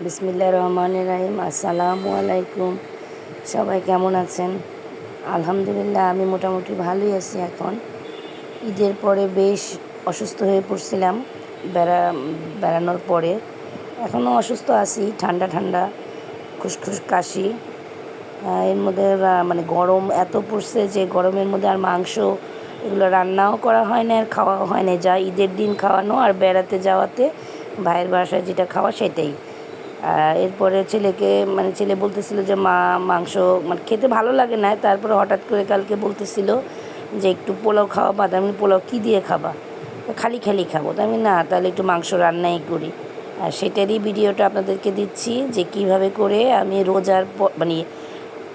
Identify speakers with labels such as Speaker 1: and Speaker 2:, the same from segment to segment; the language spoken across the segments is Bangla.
Speaker 1: বিসমিল্লাহির রহমানির রহিম। আসসালামু আলাইকুম। সবাই কেমন আছেন? আলহামদুলিল্লাহ, আমি মোটামুটি ভালোই আছি। এখন ঈদের পরে বেশ অসুস্থ হয়ে পড়ছিলাম বেড়ানোর পরে। এখনও অসুস্থ আছি, ঠান্ডা ঠান্ডা খুসখুস কাশি। এর মধ্যে মানে গরম এত পড়ছে যে গরমের মধ্যে আর মাংস এগুলো রান্নাও করা হয় না আর খাওয়াও হয় না। যা ঈদের দিন খাওয়ানো আর বেড়াতে যাওয়াতে ভাইয়ের বাসায় যেটা খাওয়া সেটাই। এরপরে ছেলেকে মানে ছেলে বলতেছিল যে মা মাংস মানে খেতে ভালো লাগে না। তারপরে হঠাৎ করে কালকে বলতেছিল যে একটু পোলাও খাওয়া বাদ। আমি পোলাও কী দিয়ে খাবা? খালি খালি খাবো। তো আমি না, তাহলে একটু মাংস রান্নাই করি। আর সেটারই ভিডিওটা আপনাদেরকে দিচ্ছি যে কিভাবে করে আমি রোজার মানে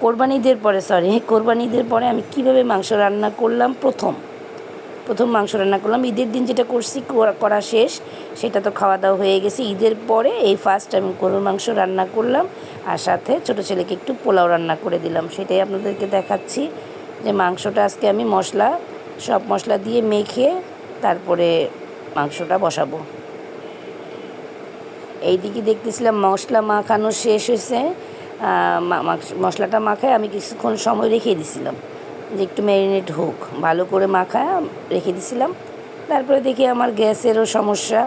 Speaker 1: কোরবানিদের পরে আমি কিভাবে মাংস রান্না করলাম। প্রথম মাংস রান্না করলাম ঈদের দিন, যেটা করছি করা শেষ, সেটা তো খাওয়া দাওয়া হয়ে গেছে। ঈদের পরে এই ফার্স্ট আমি গরুর মাংস রান্না করলাম আর সাথে ছোটো ছেলেকে একটু পোলাও রান্না করে দিলাম। সেটাই আপনাদেরকে দেখাচ্ছি যে মাংসটা আজকে আমি সব মশলা দিয়ে মেখে তারপরে মাংসটা বসাবো। এইদিকে দেখতেছিলাম মশলা মাখানো শেষ হয়েছে। মশলাটা মাখায় আমি কিছুক্ষণ সময় রেখে দিছিলাম যে একটু ম্যারিনেট হোক, ভালো করে মাখায় রেখে দিছিলাম। তারপরে দেখি আমার গ্যাসেরও সমস্যা,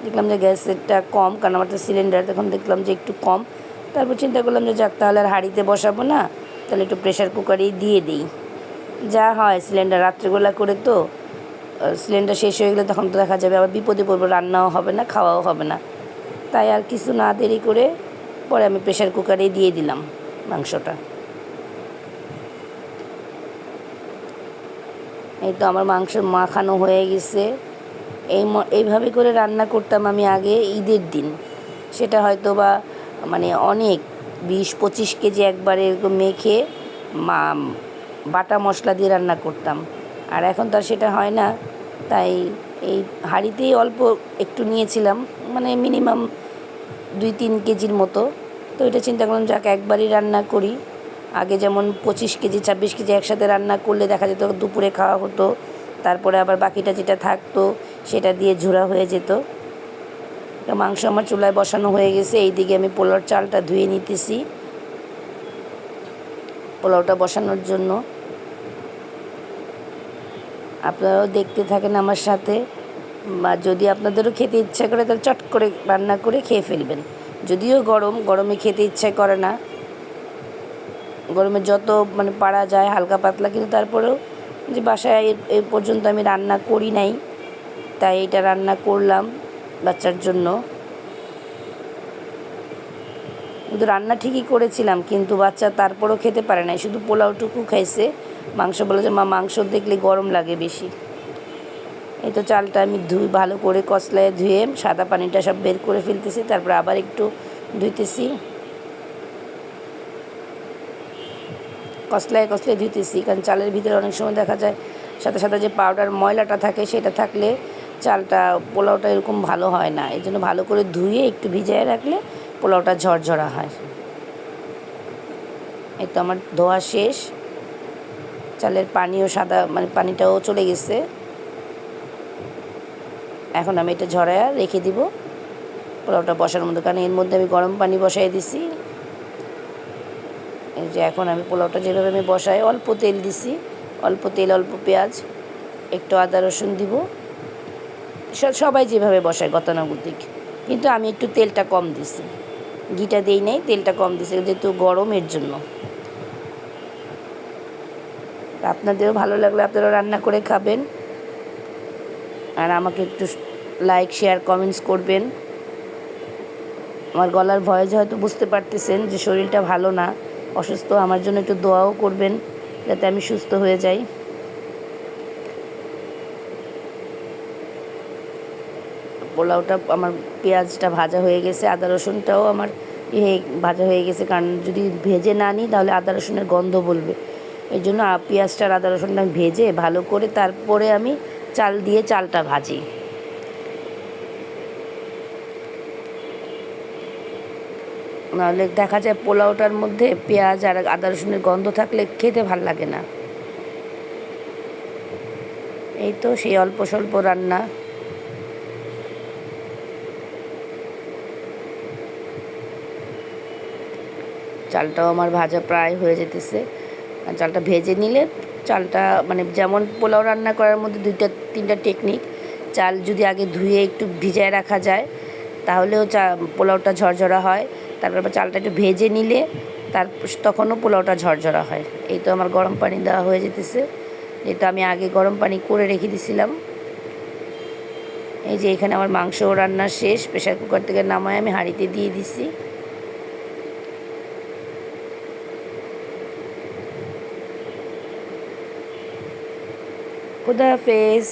Speaker 1: দেখলাম যে গ্যাসেরটা কম, কারণ আমার তো সিলিন্ডার, তখন দেখলাম যে একটু কম। তারপর চিন্তা করলাম যে যাক, তাহলে আর হাঁড়িতে বসাবো না, তাহলে একটু প্রেশার কুকারেই দিয়ে দিই। যা হয়, সিলিন্ডার রাত্রেবেলা করে তো সিলিন্ডার শেষ হয়ে গেলে তখন তো দেখা যাবে আবার বিপদে পড়বো, রান্নাও হবে না, খাওয়াও হবে না। তাই আর কিছু না দেরি করে পরে আমি প্রেশার কুকারেই দিয়ে দিলাম মাংসটা। এই তো আমার মাংস মাখানো হয়ে গেছে। এইভাবে করে রান্না করতাম আমি আগে ঈদের দিন। সেটা হয়তো বা মানে অনেক 20-25 কেজি একবারে এরকম মেখে মা বাটা মশলা দিয়ে রান্না করতাম। আর এখন তো আর সেটা হয় না। তাই এই হাঁড়িতেই অল্প একটু নিয়েছিলাম, মানে মিনিমাম 2-3 কেজির মতো। তো এটা চিন্তা করলাম যাক একবারই রান্না করি। আগে যেমন 25 কেজি 26 কেজি একসাথে রান্না করলে দেখা যেত দুপুরে খাওয়া হতো, তারপরে আবার বাকিটা যেটা থাকতো সেটা দিয়ে ঝোড়া হয়ে যেত। তো মাংস আমার চুলায় বসানো হয়ে গেছে। এইদিকে আমি পোলাওর চালটা ধুয়ে নিতেছি পোলাওটা বসানোর জন্য। আপনারাও দেখতে থাকেন আমার সাথে, বা যদি আপনাদেরও খেতে ইচ্ছা করে তাহলে চট করে রান্না করে খেয়ে ফেলবেন। যদিও গরমে খেতে ইচ্ছা করে না, গরমে যত মানে পারা যায় হালকা পাতলা, কিন্তু তারপরেও যে বাসায় এ পর্যন্ত আমি রান্না করি নাই, তাই এটা রান্না করলাম বাচ্চার জন্য। কিন্তু রান্না ঠিকই করেছিলাম, কিন্তু বাচ্চা তারপরও খেতে পারে না, শুধু পোলাওটুকু খাইছে। মাংস বলে যে মা মাংস দেখলে গরম লাগে বেশি। এই তো চালটা আমি ভালো করে কচলায় ধুয়ে সাদা পানিটা সব বের করে ফেলতেছি, তারপর আবার একটু ধুইতেছি, কচলায় ধুইতেছি। কারণ চালের ভিতরে অনেক সময় দেখা যায় সাথে সাথে যে পাউডার ময়লাটা থাকে, সেটা থাকলে চালটা পোলাওটা এরকম ভালো হয় না। এই জন্য ভালো করে ধুয়ে একটু ভিজিয়ে রাখলে পোলাওটা ঝরঝরা হয়। এই তো আমার ধোয়া শেষ, চালের পানিও সাদা মানে পানিটাও চলে গেছে। এখন আমি এটা ঝরায়া রেখে দিব পোলাওটা বসানোর মধ্যে, কারণ এর মধ্যে আমি গরম পানি বসাই দিছি। এই যে এখন আমি পোলাওটা যেভাবে আমি বসাই, অল্প তেল দিছি, অল্প তেল অল্প পেঁয়াজ, একটু আদা রসুন দিব। সবাই যেভাবে বসায় গতানুগতিক, কিন্তু আমি একটু তেলটা কম দিছি, ঘিটা দিই নাই, তেলটা কম দিছি যেহেতু গরমের জন্য। আপনাদেরও ভালো লাগলে আপনারাও রান্না করে খাবেন, আর আমাকে একটু লাইক শেয়ার কমেন্টস করবেন। আমার গলার ভয়েস হয়তো বুঝতে পারতেছেন যে শরীরটা ভালো না, অসুস্থ। আমার জন্য একটু দোয়াও করবেন যাতে আমি সুস্থ হয়ে যাই। পোলাওটা আমার পেঁয়াজটা ভাজা হয়ে গেছে, আদা রসুনটাও আমার ভাজা হয়ে গেছে, কারণ যদি ভেজে না নিই তাহলে আদা রসুনের গন্ধ বলবে। এই জন্য পেঁয়াজটা আর আদা রসুনটা ভেজে ভালো করে তারপরে আমি চাল দিয়ে চালটা ভাজি। নাহলে দেখা যায় পোলাওটার মধ্যে পেঁয়াজ আর আদা রসুনের গন্ধ থাকলে খেতে ভাল লাগে না। এই তো সেই অল্প স্বল্প রান্না। চালটাও আমার ভাজা প্রায় হয়ে যেতেছে। আর চালটা ভেজে নিলে চালটা মানে যেমন পোলাও রান্না করার মধ্যে 2-3টা টেকনিক। চাল যদি আগে ধুয়ে একটু ভিজায় রাখা যায় তাহলেও পোলাওটা ঝরঝরা হয়। তারপর আবার চালটা একটু ভেজে নিলে তখনও পোলাওটা ঝরঝরা হয়। এই তো আমার গরম পানি দেওয়া হয়ে যেতেছে, যেহেতু আমি আগে গরম পানি করে রেখে দিয়েছিলাম। এই যে এখানে আমার মাংস রান্না শেষ, প্রেশার কুকার থেকে নামায় আমি হাঁড়িতে দিয়ে দিছি। খুদা হাফেজ।